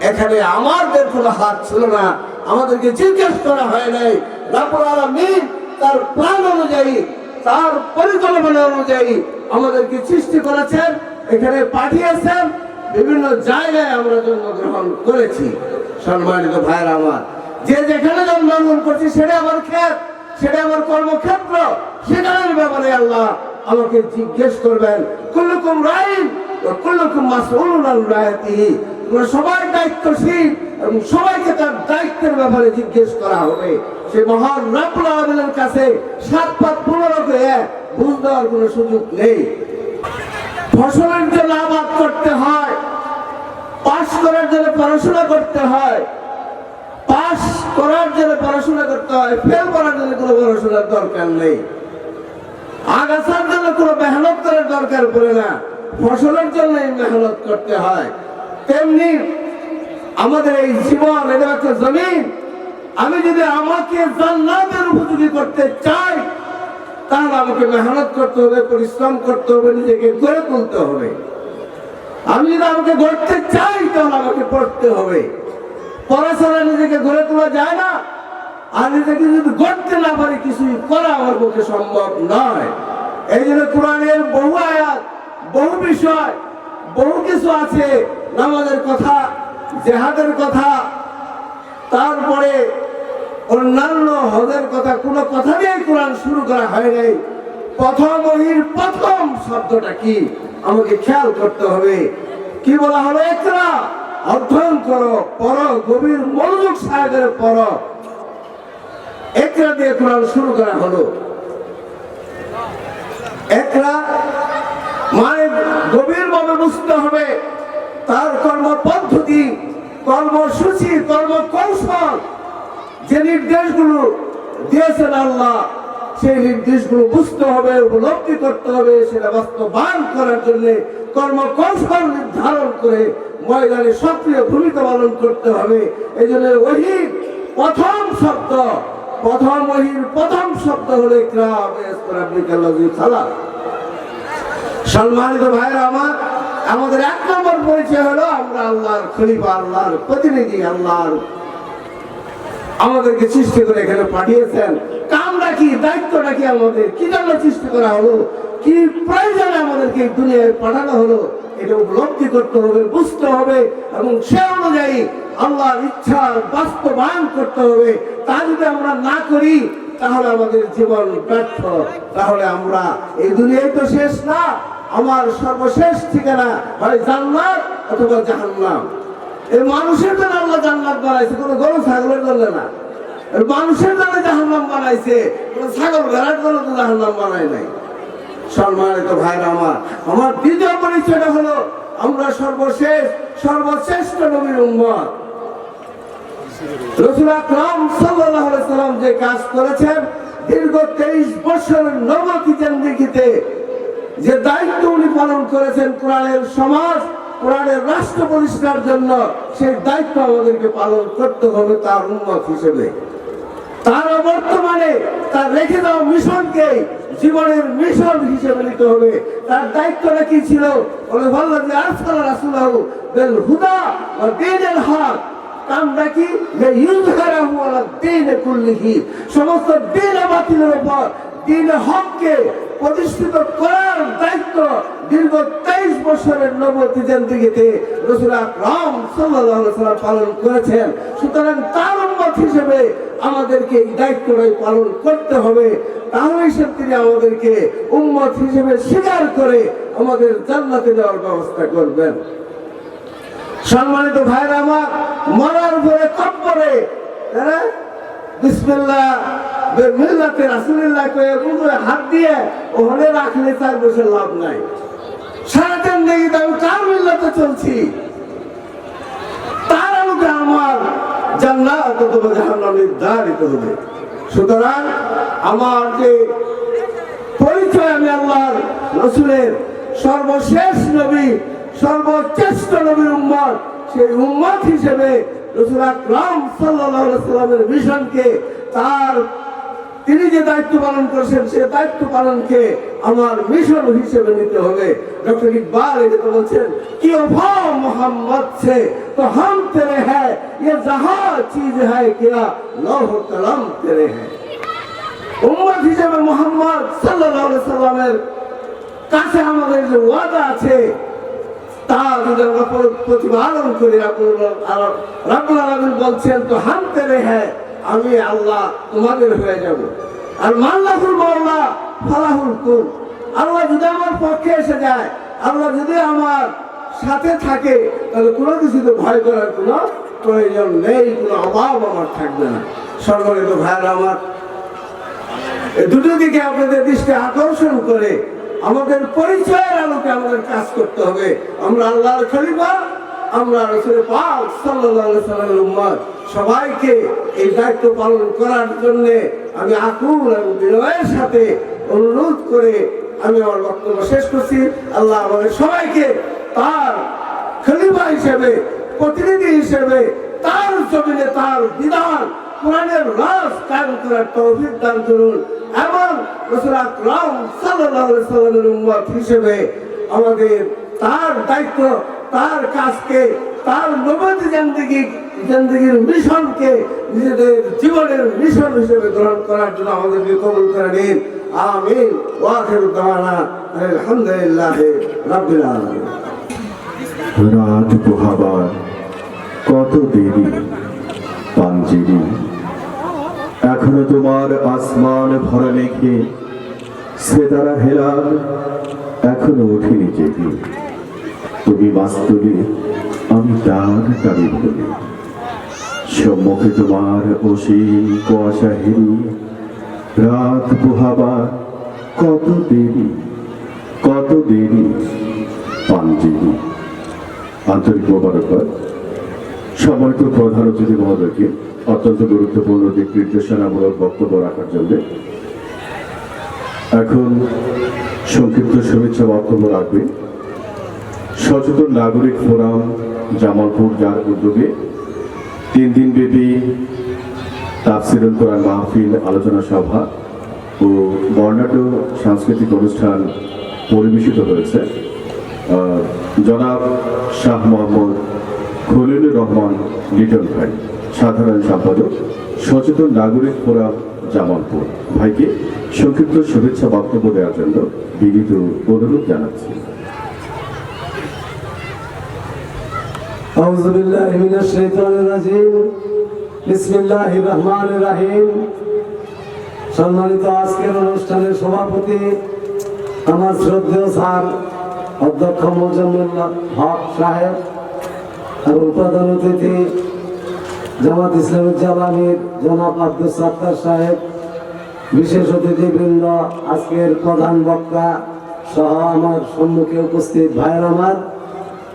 এখানে আমাদের কোনো হাত ছিল না, আমাদেরকে জিজ্ঞেস করা হয় নাই। রব্বুল আলামিন তার প্ল্যান অনুযায়ী, তার পরিকল্পনা অনুযায়ী আমাদেরকে সৃষ্টি করেছেন, এখানে পাঠিয়েছেন। বিভিন্ন জায়গায় আমরা জন্মগ্রহণ করেছি। সম্মানিত ভাইরা আমার, যে যেখানে জন্মগ্রহণ করছি সেটা আমার ক্ষেত, সেটা আমার কর্মক্ষেত্র, সেখানের ব্যাপারে আল্লাহ আমাকে জিজ্ঞেস করবেন। কুল্লুকুম রাইন ওয়া কুল্লুকুম মাসউলুন আন রায়াতিহি। তোমরা সবাই দায়িত্বশীল এবং সবাইকে তার দায়িত্বের ব্যাপারে জিজ্ঞেস করা হবে। সেই মহান রব্বুল আলামিনের কাছে 7 পাত 15 করে বুঝ দেওয়ার কোনো সুযোগ নেই। ফসলের জন্য আবাদ করতে হয়, পাস করার জন্য পড়াশোনা করতে হয়, পাস করার জন্য পড়াশোনা করতে হয়, ফেল করার জন্য কোনো পড়াশোনার দরকার নেই। আগাছার জন্য কোনো মেহনত করার দরকার পড়ে না, ফসলের জন্য মেহনত করতে হয়। তেমনি আমাদের এই জীবন, এটা একটা জমিন। আমি যদি আমাকে জান্নাতের উপযোগী করতে চাই, তাহলে আমাকে মেহনত করতে হবে, পরিশ্রম করতে হবে, নিজেকে গড়ে তুলতে হবে। আমি যদি আমাকে গড়তে চাই, তাহলে আমাকে পড়তে হবে। পড়াশোনা নিজেকে গড়ে তোলা যায় না, আর নিজেকে যদি গড়তে না পারি, কিছুই করা আমার পক্ষে সম্ভব নয়। এই জন্য কোরআনের বহু আয়াত, বহু বিষয়, বহু কিছু আছে। নামাজের কথা, জিহাদের কথা, তারপরে অন্যান্য হজের কথা, কোনো কথা নিয়ে কোরআন শুরু করা হয় নাই। প্রথম ওহীর প্রথম শব্দটা কি আমাকে খেয়াল করতে হবে। কি বলা হলো? ইকরা, অধ্যয়ন করো, পড়ো, গভীর মনোযোগ সহকারে পড়ো। ইকরা দিয়ে কোরআন শুরু করা হলো। ইকরা মানে গভীরভাবে বুঝতে হবে তার কর্মপদ্ধতি, কর্মসূচি, কর্মকৌশল, যে নির্দেশগুলো দিয়েছেন আল্লাহ, সেই নির্দেশগুলো বুঝতে হবে, উপলব্ধি করতে হবে। সেটা বাস্তবায়ন করার জন্য কর্মকৌশল নির্ধারণ করে ময়দানে সক্রিয় ভূমিকা পালন করতে হবে। এই জন্য ওহীর প্রথম শব্দ, প্রথম ওহীর প্রথম শব্দ হলো ইকরা বিসমি রাব্বিকাল্লাযী খালাক। সম্মানিত ভাইরা আমার, আমাদের 1 নম্বর পরিচয় হলো আমরা আল্লাহর খলিফা, আল্লাহর প্রতিনিধি। আল্লাহর আমাদেরকে সৃষ্টি করে এখানে পাঠিয়েছেন। কামটা কি, দায়িত্বটা কি, আমাদের কি জন্য সৃষ্টি করা হলো, কি প্রয়োজনে আমাদেরকে দুনিয়ায় পাঠানো হলো, এটা উপলব্ধি করতে হবে, বুঝতে হবে এবং সে অনুযায়ী আল্লাহর ইচ্ছার বাস্তবায়ন করতে হবে। তা যদি আমরা না করি, তাহলে আমাদের জীবন ব্যর্থ। তাহলে আমরা এই দুনিয়ায় তো শেষ না, আমার সর্বশেষ ঠিকানা হয় জান্নাত অথবা জাহান্নাম। এই মানুষের জন্য আল্লাহ জান্নাত বানাইছে, কোনো গরু ছাগলের জন্য না। মানুষের জন্য জাহান্নাম বানাইছে, কোনো ছাগল ভেড়ার জন্য তো জাহান্নাম বানায় নাই। সম্মানিত ভাইরা আমার, আমার দ্বিতীয় পরিচয়টা হলো আমরা সর্বশ্রেষ্ঠ নবীর উম্মত। রাসূল আকরাম সাল্লাল্লাহু আলাইহি সাল্লাম যে কাজ করেছেন, দীর্ঘ 23 বছরের নবুয়ত জিন্দেগিতে যে দায়িত্ব উনি পালন করেছেন কোরআনের সমাজ, কোরআনের রাষ্ট্র প্রতিষ্ঠার জন্য, সেই দায়িত্ব আমাদেরকে পালন করতে হবে তার উম্মত হিসেবে। তার বর্তমানে তার রেখে দেওয়া মিশনকে জীবনের মিশন হিসেবে নিতে হবে। তার দায়িত্বটা কি ছিল? বলে বললেন যে আরসালা রাসূলাহু বিল হুদা ওয়া দীনিল হক। কামটা কি? ইউযহিরাহু আলা দীনি কুল্লিহি। সমস্ত দ্বীন বাতিলের উপর দ্বীনে হককে প্রতিষ্ঠিত করার দায়িত্ব দীর্ঘ 23 বছরের নবুয়ত জিন্দেগিতে রাসূল আকরাম সাল্লাল্লাহু আলাইহি ওয়াসাল্লাম পালন করেছেন। সুতরাং তার উম্মত হিসেবে আমাদেরকে এই দায়িত্বটাই পালন করতে হবে। তাহলেই সে তিনি আমাদেরকে উম্মত হিসেবে স্বীকার করে আমাদের জান্নাতে যাওয়ার ব্যবস্থা করবেন। সম্মানিত ভাইরা আমার, মরার পরে কবরে বিসমিল্লাহ মিল্লাতে রাসূলুল্লাহ কয়ে বুকে হাত দিয়ে ওখানে রাখলে তার বসে লাভ নাই। সারা জিন্দেগিতে আমি কার মিল্লাতে চলছি, তার আলোকে আমার জান্নাত অথবা জাহান্নাম নির্ধারিত হবে। সুতরাং আমার যে পরিচয়, আমি আল্লাহর রাসূলের সর্বশেষ নবী, সর্বশ্রেষ্ঠ নবীর উম্মত, সেই উম্মত হিসেবে রাসূল আকরাম সাল্লাল্লাহু আলাইহি ওয়াসাল্লামের মিশনকে, তার তিনি যে দায়িত্ব পালন করেছেন সে দায়িত্ব পালনকে আমার মিশন হিসেবে নিতে হবে। ডক্টর ইকবাল এটা বলছেন কি ওফা মোহাম্মদ से तो हम तेरे हैं ये जहां चीज है क्या लौह कलम तेरे हैं। উম্মত হিসেবে মুহাম্মদ সাল্লাল্লাহু আলাইহি সাল্লামের কাছে আমাদের যে ওয়াদা আছে তা যদি আমরা প্রতিপালন করি, রাব্বুল আলামিন বলছেন তো হাম তেরে হ্যাঁ, আমি আল্লাহ তোমাদের হয়ে যাব। আর মাল্লাহুল মাওলা ফালাহুল কুল, আল্লাহ যদি আমার পক্ষে এসে যায়, আল্লাহ যদি আমার সাথে থাকে, তাহলে কোনো কিছুতে ভয় করার কোনো প্রয়োজন নেই, কোনো অভাব আমার থাকবে না। সম্মানিত ভাইরা আমার, এই দুটো দিকে আপনাদের দৃষ্টি আকর্ষণ করে আমাদের পরিচয়ের আলোকে আমাদের কাজ করতে হবে। আমরা আল্লাহর খলিফা, আমরা রাসূল পাক সাল্লাল্লাহু আলাইহি ওয়াসাল্লামের উম্মত, সবাইকে এই দায়িত্ব পালন করার জন্য আমি আকুল এবং বিনয়ের সাথে অনুরোধ করে আমি আমার বক্তব্য শেষ করছি। আল্লাহ আমাদের সবাইকে তার খলিফা হিসেবে, প্রতিনিধি হিসেবে তার জমিনে তার বিধান কোরআনের রাজ কায়েম করার তৌফিক দান করুন এবং রাসূল আকরাম সাল্লাল্লাহু আলাইহি ওয়াসাল্লামের উম্মত হিসেবে আমাদের তার দায়িত্ব, তার কাজকে, তার নবুয়তি জিন্দেগির মিশনকে নিজেদের জীবনের মিশন হিসেবে গ্রহণ করার জন্য আমাদেরকে কবুল করে নিন। আমিন। ওয়া আখিরু দাওয়ানা আলহামদুলিল্লাহি রাব্বিল আলামিন। রাত পোহাবার কত দেরি পাঞ্জেরি, এখনো তোমার আসমান ভরা মেঘে সেতারা হেলাল এখনো ওঠেনি জেগে। তুমি বাস্তবে, আমি তার তারি বলি, সম্মুখে তোমার অসীম কুয়াশা হেরি। রাত পোহাবার কত দেরি পাঞ্জেরি। আন্তরিক মোবারকবাদ সম্মানিত প্রধান অতিথি মহোদয়কে অত্যন্ত গুরুত্বপূর্ণ দিক নির্দেশনামূলক বক্তব্য রাখার জন্য। এখন সংক্ষিপ্ত শুভেচ্ছা বক্তব্য রাখবে সচেতন নাগরিক ফোরাম জামালপুর, যার উদ্যোগে 3 দিন ব্যাপী তাফসিরুল কোরআন মাহফিল, আলোচনা সভা ও বর্ণাঢ্য সাংস্কৃতিক অনুষ্ঠান পরিবেশিত হয়েছে। জনাব শাহ মোহাম্মদ খলিলুর রহমান লিটন ভাই, সাধারণ সম্পাদক, সচেতন নাগরিক ফোরাম জামালপুর ভাইকে সংক্ষিপ্ত শুভেচ্ছা বক্তব্য দেওয়ার জন্য বিনীত অনুরোধ জানাচ্ছি। আউযু বিল্লাহি মিনাশ শাইতানির রাজিম। বিসমিল্লাহির রহমানির রহিম। সম্মানিত আজকের অনুষ্ঠানের সভাপতি আমার শ্রদ্ধেয় স্যার অধ্যক্ষ মোজাম্মেল হক সাহেব এবং প্রধান অতিথি জামাত ইসলামী জালানির জনাব আব্দুল সাত্তার সাহেব, বিশেষ অতিথিবৃন্দ, আজকের প্রধান বক্তা সহ আমার সম্মুখে উপস্থিত ভাইয়ের আমার,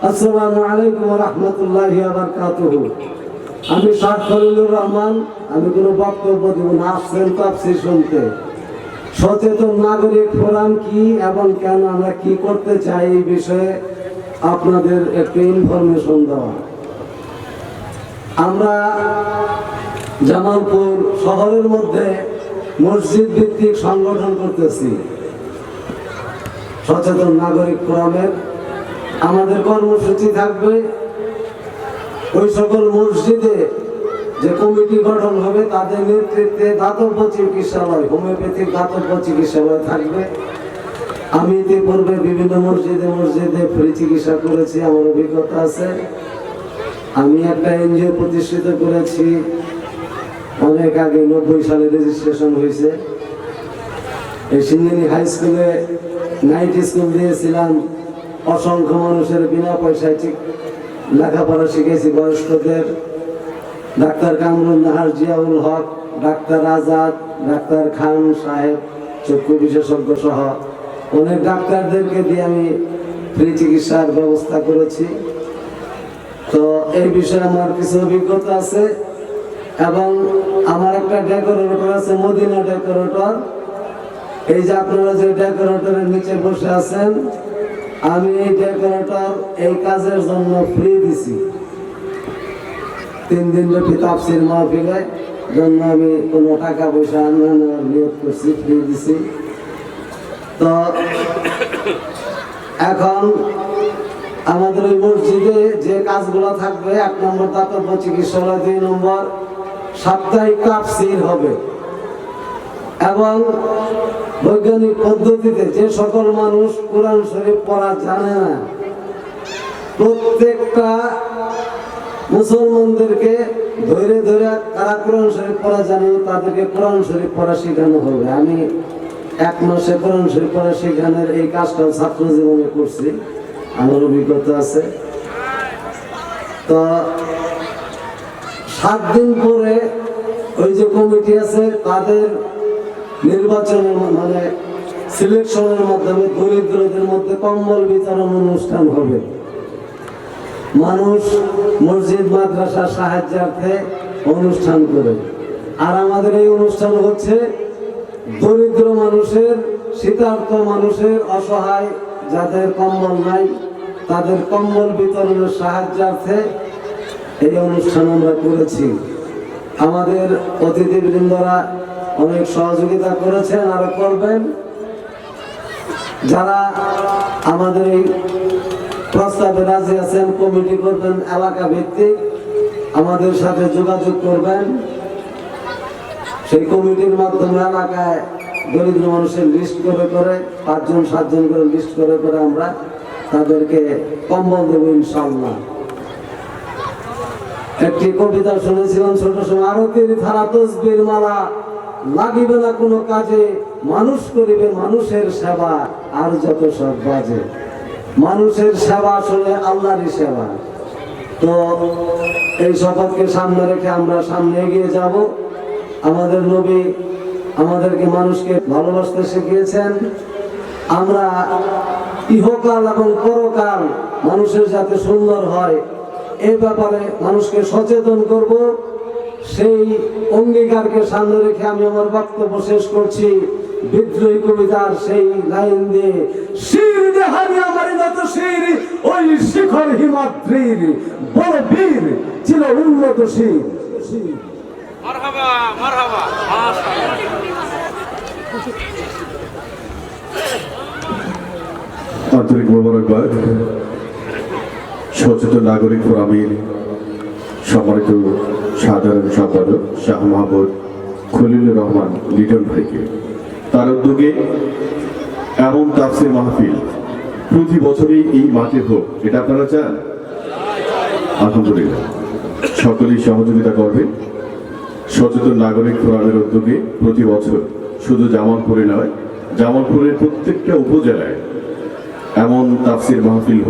আসসালামু আলাইকুম ওয়া রাহমাতুল্লাহি ওয়া বারাকাতুহু। আমি শাহ খলিলুর রহমান। আমি কোনো বক্তব্য দেব না, আসছেন তাফসীর শুনতে। সচেতন নাগরিক ফোরাম কি এবং কেন আমরা কি করতে চাই এই বিষয়ে আপনাদের একটু ইনফরমেশন দেওয়া। আমরা জামালপুর শহরের মধ্যে মসজিদ ভিত্তিক সংগঠন করতেছি সচেতন নাগরিক ফোরামের। আমাদের কর্মসূচি থাকবে ওই সকল মসজিদে যে কমিটি গঠন হবে তাদের নেতৃত্বে দাতব্য চিকিৎসালয়, হোমিওপ্যাথিক দাতব্য চিকিৎসালয় থাকবে। আমি ইতিপূর্বে বিভিন্ন মসজিদে ফ্রি চিকিৎসা করেছি, আমার অভিজ্ঞতা আছে। আমি একটা এনজিও প্রতিষ্ঠিত করেছি অনেক আগে, 90 সালে রেজিস্ট্রেশন হয়েছে। এই সিঙ্গিনী হাই স্কুলে নাইট স্কুল দিয়েছিলাম, অসংখ্য মানুষের বিনা পয়সায় লেখাপড়া শিখেছি বয়স্কদের। ডাক্তার কামরুল নাহার, জিয়াউল হক, ডাক্তার আজাদ, ডাক্তার খান সাহেব, চক্ষু বিশেষজ্ঞ সহ অনেক ডাক্তারদেরকে দিয়ে আমি ফ্রি চিকিৎসার ব্যবস্থা করেছি। তো এই বিষয়ে আমার কিছু অভিজ্ঞতা আছে এবং আমার একটা ডেকোরেটর আছে, মদিনা ডেকোরেটর। এই যে আপনারা যে ডেকোরেটরের নিচে বসে আছেন, আমি এই ডেকোরেটর এই কাজের জন্য ফ্রি দিছি। 3 দিন ব্যাপী তাফসীর মাহফিলে জন্য আমি কোনো টাকা পয়সা আনবার নিয়োগ করছি, ফ্রি দিছি। তো এখন আমাদের ওই মসজিদে যে কাজগুলো থাকবে, 1 নম্বর দাতব্য চিকিৎসালয়, 2 নম্বর সাপ্তাহিক তাফসীর হবে এবং বৈজ্ঞানিক পদ্ধতিতে যে সকল মানুষ কোরআন শরীফ পড়া জানে না, প্রত্যেকটা মুসলমানদেরকে ধরে ধরে তারা কোরআন শরীফ পড়া জানে তাদেরকে কোরআন শরীফ পড়া শেখানো হবে। আমি 1 মাসে কোরআন শরীফ পড়া শেখানোর এই কাজটা ছাত্র জীবনে করছি, আমার অভিজ্ঞতা আছে। তো 7 দিন পরে ওই যে কমিটি আছে তাদের নির্বাচনের মানে সিলেকশনের মাধ্যমে দরিদ্রদের মধ্যে কম্বল বিতরণ অনুষ্ঠান হবে। মানুষ মসজিদ মাদ্রাসার সাহায্যার্থে অনুষ্ঠান করে। আর আমাদের এই অনুষ্ঠান হচ্ছে দরিদ্র মানুষের, শীতার্ত মানুষের, অসহায় যাদের কম্বল নাই তাদের কম্বল বিতরণের সাহায্যার্থে এই অনুষ্ঠান আমরা করেছি। আমাদের অতিথিবৃন্দরা অনেক সহযোগিতা করেছেন, আরো করবেন। যারা আমাদের এই প্রস্তাবে রাজি আছেন, কমিটি করবেন এলাকা ভিত্তিক, আমাদের সাথে যোগাযোগ করবেন। সেই কমিটির মাধ্যমে এলাকায় দরিদ্র মানুষের লিস্ট করে 5 জন 7 জন করে লিস্ট করে আমরা তাদেরকে কম্বল দেবো ইনশাআল্লাহ। একটি কবিতা শুনেছিলাম ছোট সময়, আরতির ধারা তসবির মালা লাগিবে না কোনো কাজে, মানুষ করিবে মানুষের সেবা আর যত সব বাজে। মানুষের সেবা আসলে আল্লাহরই সেবা। তো এই শপথকে সামনে রেখে আমরা সামনে এগিয়ে যাব। আমাদের নবী আমাদেরকে মানুষকে ভালোবাসতে শিখিয়েছেন। আমরা ইহকাল এবং পরকাল মানুষের যাতে সুন্দর হয় এই ব্যাপারে মানুষকে সচেতন করব। সেই অঙ্গীকারকে সামনে রেখে আমি আমার বক্তব্য শেষ করছি বিদ্রোহী কবিতার সেই লাইন দিয়ে, শির দেহারি আমার যত শির ওই শিখর হিমাদ্রির বড় বীর ছিল উন্নত শির। মারহাবা মারহাবা আন্তরিক মোবারকবাদ। সচেতন নাগরিক ফোরামের সম্মানিত সাধারণ সম্পাদক শাহ মোহাম্মদ খলিলুর রহমান লিটন ভাইকে, তার উদ্যোগে এমন তাফসীর মাহফিল প্রতি বছরই এই মাঠে হোক, এটা আপনারা চান? আলহামদুলিল্লাহ, সকলেই সহযোগিতা করবে। সচেতন নাগরিক ফোরামের উদ্যোগে প্রতি বছর শুধু জামালপুরে নয়, জামালপুরের প্রত্যেকটা উপজেলায় এমন তাফসীর মাহফিল